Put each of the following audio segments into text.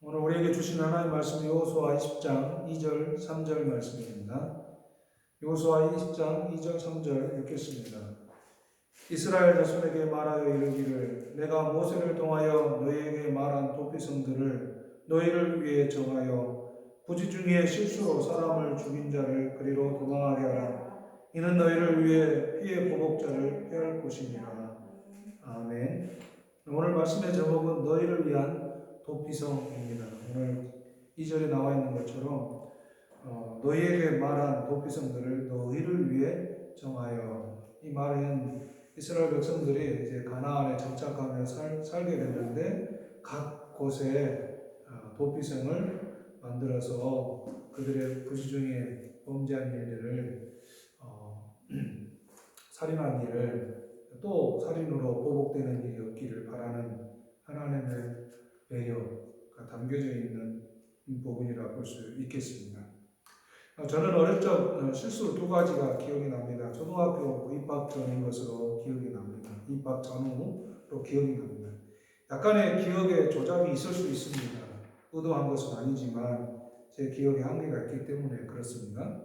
오늘 우리에게 주신 하나님의 말씀은 여호수아 20장 2절 3절 말씀입니다. 여호수아 20장 2절 3절 읽겠습니다. 이스라엘 자손에게 말하여 이르기를 내가 모세를 통하여 너희에게 말한 도피성들을 너희를 위해 정하여 부지 중에 실수로 사람을 죽인 자를 그리로 도망하게 하라. 이는 너희를 위해 피해 보복자를 피할 것이니라. 아멘. 오늘 말씀의 제목은 너희를 위한 도피성입니다. 오늘 2절에 나와 있는 것처럼 너희에게 말한 도피성들을 너희를 위해 정하여, 이 말은 이스라엘 백성들이 이제 가나안에 정착하며 살게 됐는데 각 곳에 도피성을 만들어서 그들의 부지 중에 범죄한 일들을 살인한 일을 또 살인으로 보복되는 일이 없기를 바라는 하나님의 배려가 담겨져 있는 부분이라 볼 수 있겠습니다. 저는 어릴 적 실수 두 가지가 기억이 납니다. 초등학교 입학 전인 것으로 기억이 납니다. 입학 전후로 기억이 납니다. 약간의 기억에 조작이 있을 수 있습니다. 의도한 것은 아니지만 제 기억에 한계가 있기 때문에 그렇습니다.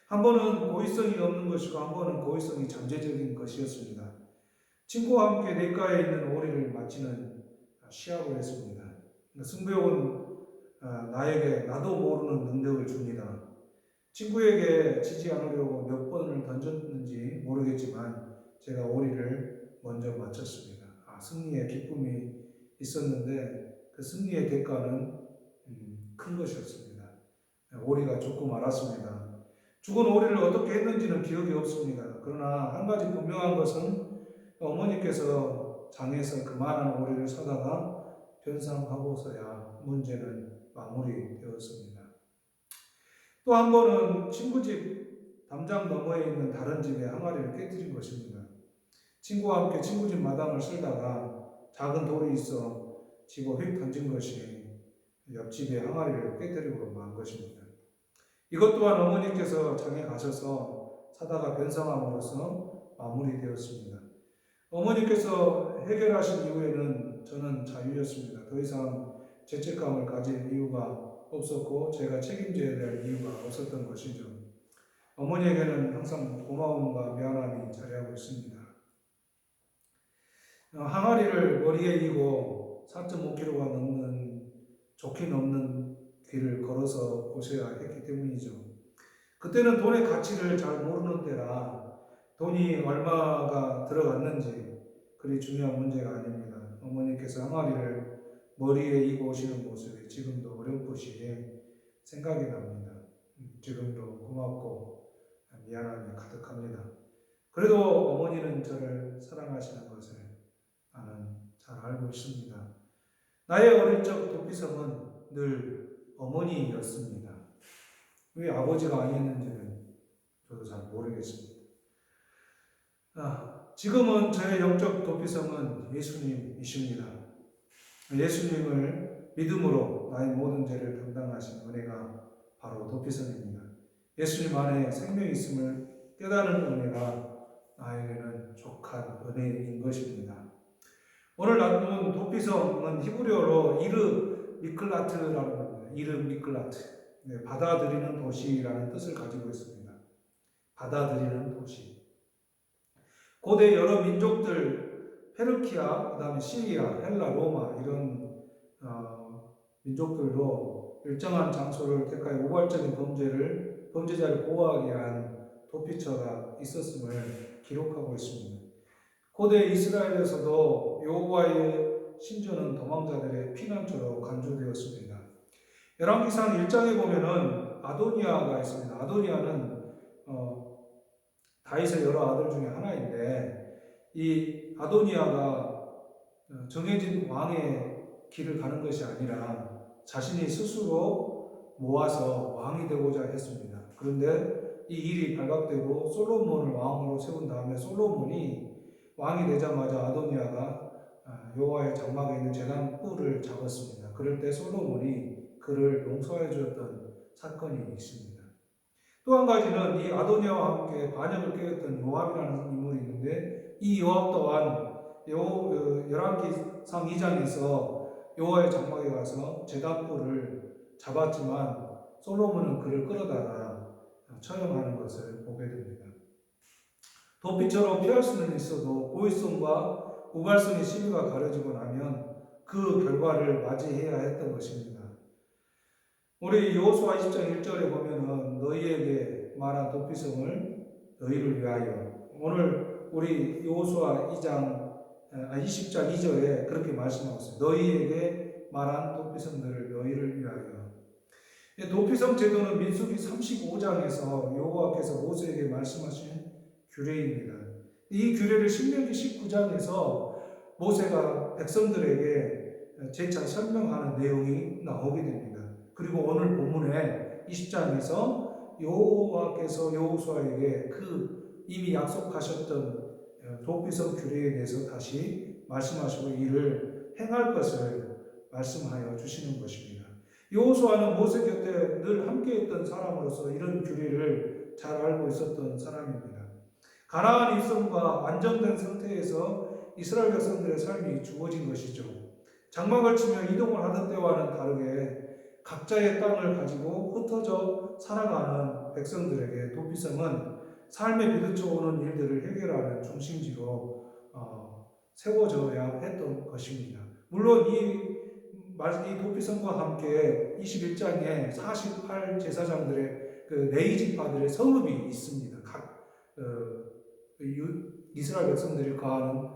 한 번은 고의성이 없는 것이고 한 번은 고의성이 잠재적인 것이었습니다. 친구와 함께 냇가에 있는 오리를 맞히는 시합을 했습니다. 승부욕은 나에게 나도 모르는 능력을 줍니다. 친구에게 지지 않으려고 몇 번을 던졌는지 모르겠지만 제가 오리를 먼저 맞췄습니다. 승리의 기쁨이 있었는데 그 승리의 대가는 큰 것이었습니다. 오리가 죽고 말았습니다. 죽은 오리를 어떻게 했는지는 기억이 없습니다. 그러나 한 가지 분명한 것은 어머니께서 장에서 그만한 오리를 사다가 변상하고서야 문제는 마무리되었습니다. 또 한 번은 친구 집 담장 너머에 있는 다른 집에 항아리를 깨뜨린 것입니다. 친구와 함께 친구 집 마당을 쓸다가 작은 돌이 있어 집어 휙 던진 것이 옆집에 항아리를 깨뜨리고 만 것입니다. 이것 또한 어머니께서 장에 가셔서 사다가 변상함으로써 마무리되었습니다. 어머니께서 해결하신 이후에는 저는 자유였습니다. 더 이상 죄책감을 가질 이유가 없었고 제가 책임져야 될 이유가 없었던 것이죠. 어머니에게는 항상 고마움과 미안함이 자리하고 있습니다. 항아리를 머리에 이고 4.5kg가 넘는 좋게 넘는 길을 걸어서 오셔야 했기 때문이죠. 그때는 돈의 가치를 잘 모르는 때라 돈이 얼마가 들어갔는지 그리 중요한 문제가 아닙니다. 어머니께서 항아리를 머리에 이고 오시는 모습이 지금도 어렴풋이 생각이 납니다. 지금도 고맙고 미안함이 가득합니다. 그래도 어머니는 저를 사랑하시는 것을 나는 잘 알고 있습니다. 나의 어릴 적 도피성은 늘 어머니였습니다. 왜 아버지가 아니었는지는 저도 잘 모르겠습니다. 지금은 저의 영적 도피성은 예수님이십니다. 예수님을 믿음으로 나의 모든 죄를 담당하신 은혜가 바로 도피성입니다. 예수님 안에 생명이 있음을 깨달은 은혜가 나에게는 족한 은혜인 것입니다. 오늘 나눈 도피성은 히브리어로 이르 미클라트라는 겁니다. 이르 미클라트. 받아들이는 도시라는 뜻을 가지고 있습니다. 받아들이는 도시. 고대 여러 민족들, 페르키아, 그 다음에 시리아, 헬라, 로마 이런 민족들도 일정한 장소를 택하여 우발적인 범죄자를 보호하기 위한 도피처가 있었음을 기록하고 있습니다. 고대 이스라엘에서도 여호와의 신전은 도망자들의 피난처로 간주되었습니다. 열왕기상 1장에 보면은 아도니아가 있습니다. 아도니아는 다윗의 여러 아들 중에 하나인데 이 아도니아가 정해진 왕의 길을 가는 것이 아니라 자신이 스스로 모아서 왕이 되고자 했습니다. 그런데 이 일이 발각되고 솔로몬을 왕으로 세운 다음에 솔로몬이 왕이 되자마자 아도니아가 여호와의 장막에 있는 제단 뿔을 잡았습니다. 그럴 때 솔로몬이 그를 용서해 주었던 사건이 있습니다. 또 한 가지는 이 아도니아와 함께 반역을 깨웠던 요압이라는 인물이 있는데 이 요압 또한 열왕기상 2장에서 여호와의 장막에 가서 제단불을 잡았지만 솔로몬은 그를 끌어다가 처형하는 것을 보게 됩니다. 도피처럼 피할 수는 있어도 고의성과 우발성의 시비가 가려지고 나면 그 결과를 맞이해야 했던 것입니다. 우리 여호수아 20장 1절에 보면은 너희에게 말한 도피성을 너희를 위하여, 오늘 우리 여호수아 20장 2절에 그렇게 말씀하고 있어요. 너희에게 말한 도피성들을 너희를 위하여. 도피성 제도는 민수기 35장에서 여호와께서 모세에게 말씀하신 규례입니다. 이 규례를 신명기 19장에서 모세가 백성들에게 재차 설명하는 내용이 나오게 됩니다. 그리고 오늘 본문에 20장에서 여호와께서 여호수아에게 그 이미 약속하셨던 도피성 규례에 대해서 다시 말씀하시고 이를 행할 것을 말씀하여 주시는 것입니다. 여호수아는 모세 곁에 늘 함께했던 사람으로서 이런 규례를 잘 알고 있었던 사람입니다. 가나안 입성과 안정된 상태에서 이스라엘 백성들의 삶이 주어진 것이죠. 장막을 치며 이동을 하던 때와는 다르게 각자의 땅을 가지고 흩어져 살아가는 백성들에게 도피성은 삶에 부딪혀 오는 일들을 해결하는 중심지로 세워져야 했던 것입니다. 물론 이 도피성과 함께 21장에 48 제사장들의 그 레위지파들의 성읍이 있습니다. 각 이스라엘 백성들이 거하는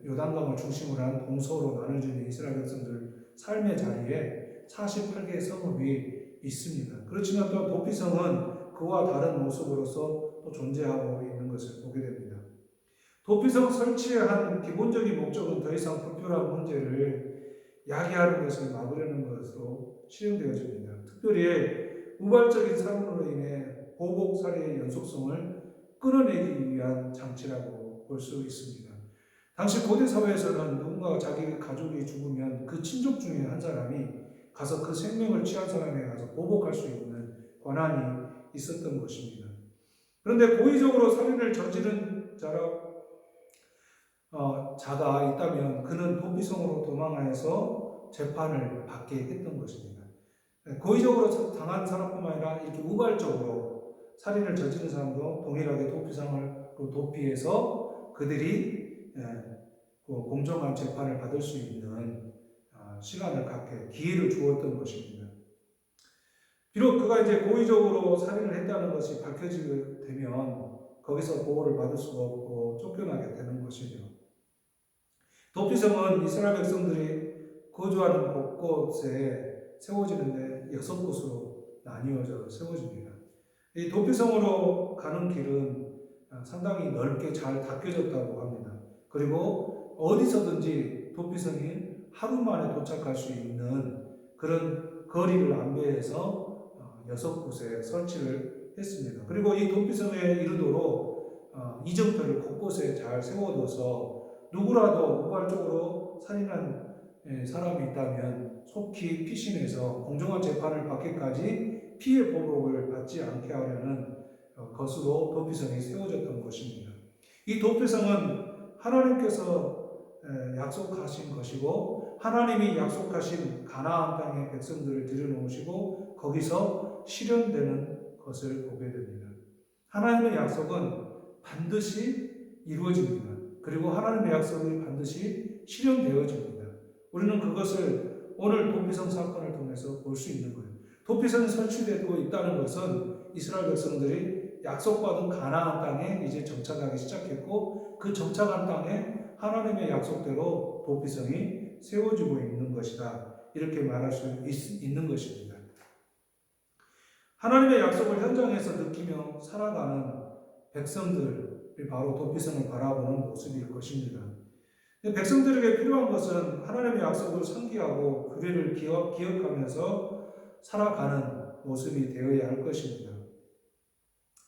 요단강을 중심으로 한 동서로 나눠지는 이스라엘 백성들 삶의 자리에 48개의 성읍이 있습니다. 그렇지만 또 도피성은 그와 다른 모습으로서 또 존재하고 있는 것을 보게 됩니다. 도피성 설치의 한 기본적인 목적은 더 이상 불필요한 문제를 야기하는 것을 막으려는 것으로 실행되어집니다. 특별히 우발적인 사건으로 인해 보복 살해의 연속성을 끊어내기 위한 장치라고 볼 수 있습니다. 당시 고대 사회에서는 누군가 자기 가족이 죽으면 그 친족 중에 한 사람이 가서 그 생명을 취한 사람에게 가서 보복할 수 있는 권한이 있었던 것입니다. 그런데 고의적으로 살인을 저지른 자가 있다면 그는 도피성으로 도망하여서 재판을 받게 했던 것입니다. 고의적으로 당한 사람뿐만 아니라 이렇게 우발적으로 살인을 저지른 사람도 동일하게 도피성으로 도피해서 그들이 공정한 재판을 받을 수 있는 시간을 갖게 기회를 주었던 것입니다. 비록 그가 이제 고의적으로 살인을 했다는 것이 밝혀지게 되면 거기서 보호를 받을 수가 없고 쫓겨나게 되는 것이죠. 도피성은 이스라엘 백성들이 거주하는 곳곳에 세워지는데 6곳으로 나뉘어져 세워집니다. 이 도피성으로 가는 길은 상당히 넓게 잘 닦여졌다고 합니다. 그리고 어디서든지 도피성이 하루 만에 도착할 수 있는 그런 거리를 안배해서 6곳에 설치를 했습니다. 그리고 이 도피성에 이르도록 이정표를 곳곳에 잘 세워둬서 누구라도 우발적으로 살인한 사람이 있다면 속히 피신해서 공정한 재판을 받기까지 피해 보복을 받지 않게 하려는 것으로 도피성이 세워졌던 것입니다. 이 도피성은 하나님께서 약속하신 것이고 하나님이 약속하신 가나안 땅의 백성들을 들여놓으시고 거기서 실현되는 것을 보게 됩니다. 하나님의 약속은 반드시 이루어집니다. 그리고 하나님의 약속이 반드시 실현되어집니다. 우리는 그것을 오늘 도피성 사건을 통해서 볼 수 있는 거예요. 도피성이 설치되고 있다는 것은 이스라엘 백성들이 약속받은 가나안 땅에 이제 정착하기 시작했고 그 정착한 땅에 하나님의 약속대로 도피성이 세워지고 있는 것이다. 이렇게 말할 수 있는 것입니다. 하나님의 약속을 현장에서 느끼며 살아가는 백성들이 바로 도피성을 바라보는 모습일 것입니다. 백성들에게 필요한 것은 하나님의 약속을 상기하고 규례를 기억하면서 살아가는 모습이 되어야 할 것입니다.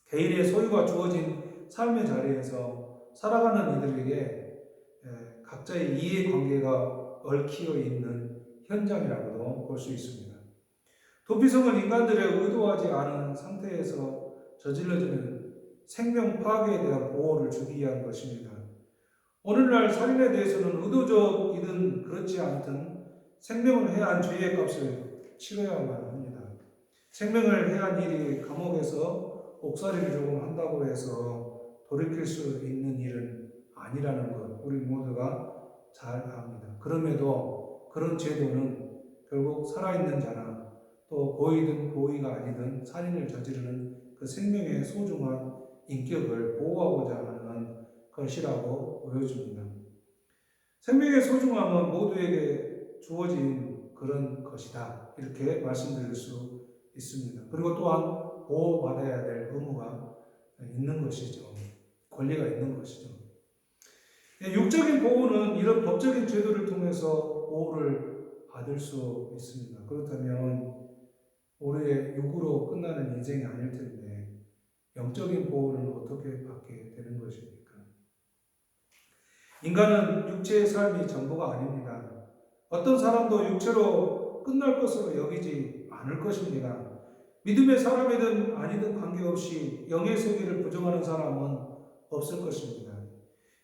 개인의 소유가 주어진 삶의 자리에서 살아가는 이들에게 각자의 이해관계가 얽혀 있는 현장이라고도 볼 수 있습니다. 도피성은 인간들의 의도하지 않은 상태에서 저질러지는 생명 파괴에 대한 보호를 주기 위한 것입니다. 오늘날 살인에 대해서는 의도적이든 그렇지 않든 생명을 해한 죄의 값을 치러야만 합니다. 생명을 해한 일이 감옥에서 옥살이를 조금 한다고 해서 돌이킬 수 있는 일은 아니라는 것 우리 모두가 잘 압니다. 그럼에도 그런 제도는 결국 살아있는 자나 또 고의든 고의가 아니든 살인을 저지르는 그 생명의 소중한 인격을 보호하고자 하는 것이라고 보여줍니다. 생명의 소중함은 모두에게 주어진 그런 것이다. 이렇게 말씀드릴 수 있습니다. 그리고 또한 보호받아야 될 의무가 있는 것이죠. 권리가 있는 것이죠. 육적인 보호는 이런 법적인 제도를 통해서 보호를 받을 수 있습니다. 그렇다면 우리의 육으로 끝나는 인생이 아닐 텐데 영적인 보호는 어떻게 받게 되는 것입니까? 인간은 육체의 삶이 전부가 아닙니다. 어떤 사람도 육체로 끝날 것으로 여기지 않을 것입니다. 믿음의 사람이든 아니든 관계없이 영의 세계를 부정하는 사람은 없을 것입니다.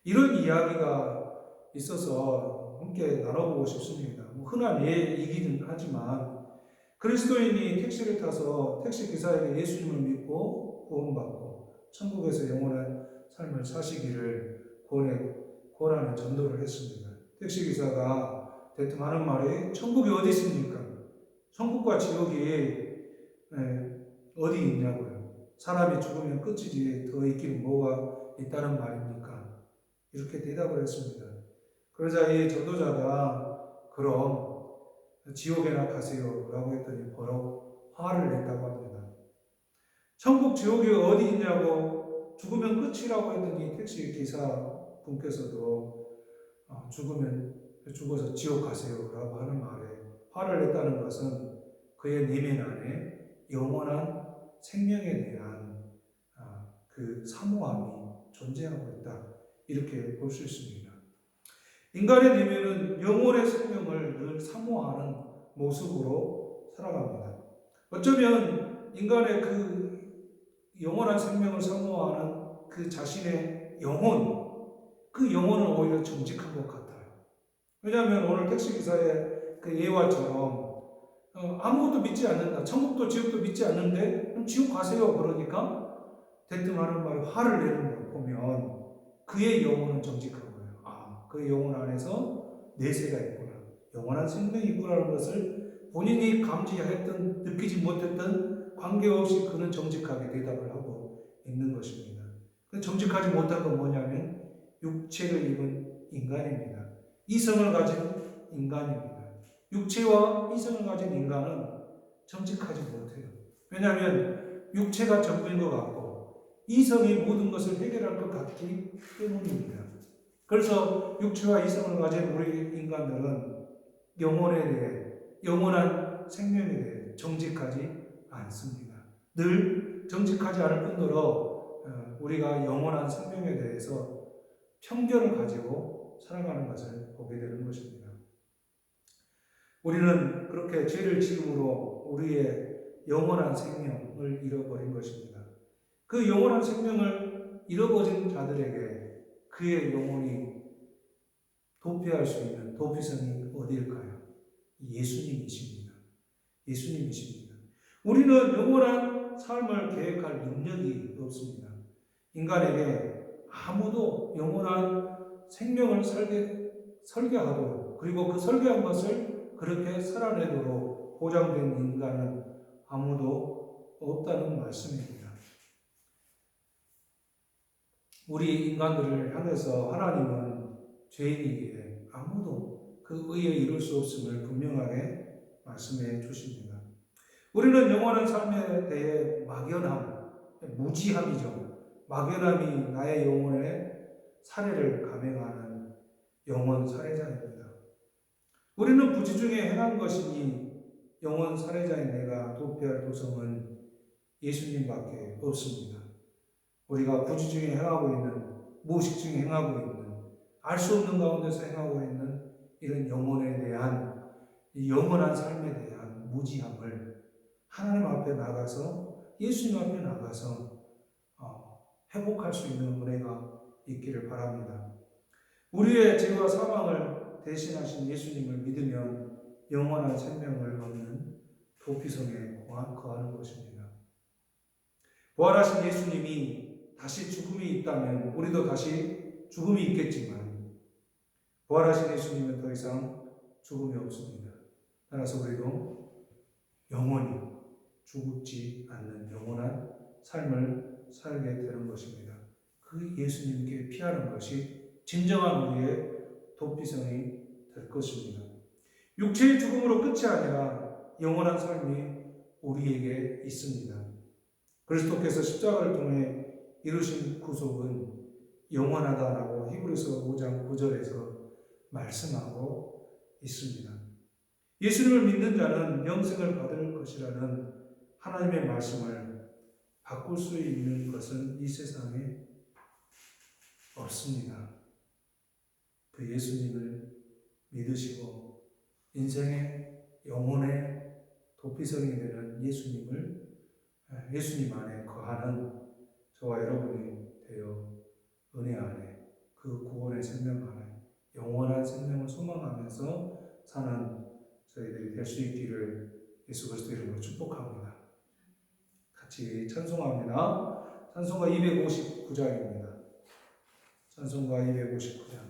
이런 이야기가 있어서 함께 나눠보고 싶습니다. 흔한 예이기는 하지만 그리스도인이 택시를 타서 택시 기사에게 예수님을 믿고 구원받고 천국에서 영원한 삶을 사시기를 권하는 전도를 했습니다. 택시 기사가 대뜸 하는 말이 천국이 어디 있습니까? 천국과 지옥이 어디 있냐고요. 사람이 죽으면 끝이지 더 있기는 뭐가 있다는 말입니까? 이렇게 대답을 했습니다. 그러자 이 전도자가 그럼 지옥에나 가세요 라고 했더니 버럭 화를 냈다고 합니다. 천국 지옥이 어디 있냐고 죽으면 끝이라고 했더니 택시 기사 분께서도 죽어서 지옥 가세요 라고 하는 말에 화를 냈다는 것은 그의 내면 안에 영원한 생명에 대한 그 사모함이 존재하고 있다. 이렇게 볼 수 있습니다. 인간의 내면은 영혼의 생명을 늘 사모하는 모습으로 살아갑니다. 어쩌면 인간의 그 영원한 생명을 사모하는 그 자신의 그 영혼은 오히려 정직한 것 같아요. 왜냐하면 오늘 택시기사의 그 예화처럼 아무것도 믿지 않는다. 천국도 지옥도 믿지 않는데 그럼 지옥 가세요. 그러니까 대뜸 하는 말에 화를 내는 거 보면 그의 영혼은 정직한 거예요. 그 영혼 안에서 내세가 있구나. 영원한 생명이 있구나라는 것을 본인이 감지했던 느끼지 못했던 관계없이 그는 정직하게 대답을 하고 있는 것입니다. 정직하지 못한 건 뭐냐면 육체를 입은 인간입니다. 이성을 가진 인간입니다. 육체와 이성을 가진 인간은 정직하지 못해요. 왜냐하면 육체가 전부인 것 같고 이성이 모든 것을 해결할 것 같기 때문입니다. 그래서 육체와 이성을 가진 우리 인간들은 영혼에 대해, 영원한 생명에 대해 정직하지 않습니다. 늘 정직하지 않을 뿐더러 우리가 영원한 생명에 대해서 편견을 가지고 살아가는 것을 보게 되는 것입니다. 우리는 그렇게 죄를 지음으로 우리의 영원한 생명을 잃어버린 것입니다. 그 영원한 생명을 잃어버린 자들에게 그의 영혼이 도피할 수 있는 도피성이 어디일까요? 예수님이십니다. 예수님이십니다. 우리는 영원한 삶을 계획할 능력이 없습니다. 인간에게 아무도 영원한 생명을 설계하도록 그리고 그 설계한 것을 그렇게 살아내도록 보장된 인간은 아무도 없다는 말씀입니다. 우리 인간들을 향해서 하나님은 죄인이기에 아무도 그 의에 이룰 수 없음을 분명하게 말씀해 주십니다. 우리는 영원한 삶에 대해 막연함, 무지함이죠. 막연함이 나의 영혼에 살해를 감행하는 영혼 살해자입니다. 우리는 부지 중에 행한 것이니 영혼 살해자인 내가 도피할 도성은 예수님밖에 없습니다. 우리가 부지 중에 행하고 있는, 무의식 중에 행하고 있는, 알 수 없는 가운데서 행하고 있는 이런 영혼에 대한, 이 영원한 삶에 대한 무지함을 하나님 앞에 나가서, 예수님 앞에 나가서 회복할 수 있는 은혜가 있기를 바랍니다. 우리의 죄와 사망을 대신하신 예수님을 믿으면 영원한 생명을 얻는 도피성에 거하는 것입니다. 부활하신 예수님이 다시 죽음이 있다면 우리도 다시 죽음이 있겠지만 부활하신 예수님은 더 이상 죽음이 없습니다. 따라서 우리도 영원히 죽지 않는 영원한 삶을 살게 되는 것입니다. 그 예수님께 피하는 것이 진정한 우리의 도피성이 될 것입니다. 육체의 죽음으로 끝이 아니라 영원한 삶이 우리에게 있습니다. 그리스도께서 십자가를 통해 이루신 구속은 영원하다라고 히브리서 5장 9절에서 말씀하고 있습니다. 예수님을 믿는 자는 영생을 받을 것이라는 하나님의 말씀을 바꿀 수 있는 것은 이 세상에 없습니다. 그 예수님을 믿으시고 인생의 영혼의 도피성이 되는 예수님 안에 거하는 저와 여러분이 되어 은혜 안에 그 구원의 생명 안에 영원한 생명을 소망하면서 사는 저희들이 될 수 있기를 예수 그리스도 이름으로 축복합니다. 같이 찬송합니다. 찬송가 259장입니다. 찬송가 259장.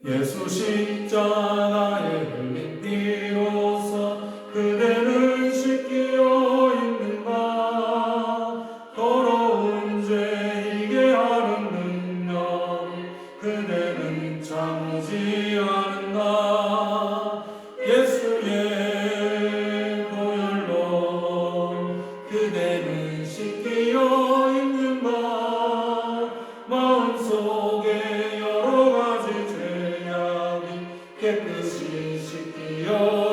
예수 십자가에 흘린 피로써 그대를 씻기어 있는가. 더러운 죄 이게 하는 능력 그대는 참지 않는가. 예수의 보혈로 그대는 씻기어 있는가. 마음속에 여러 가지 깨끗이 씻기어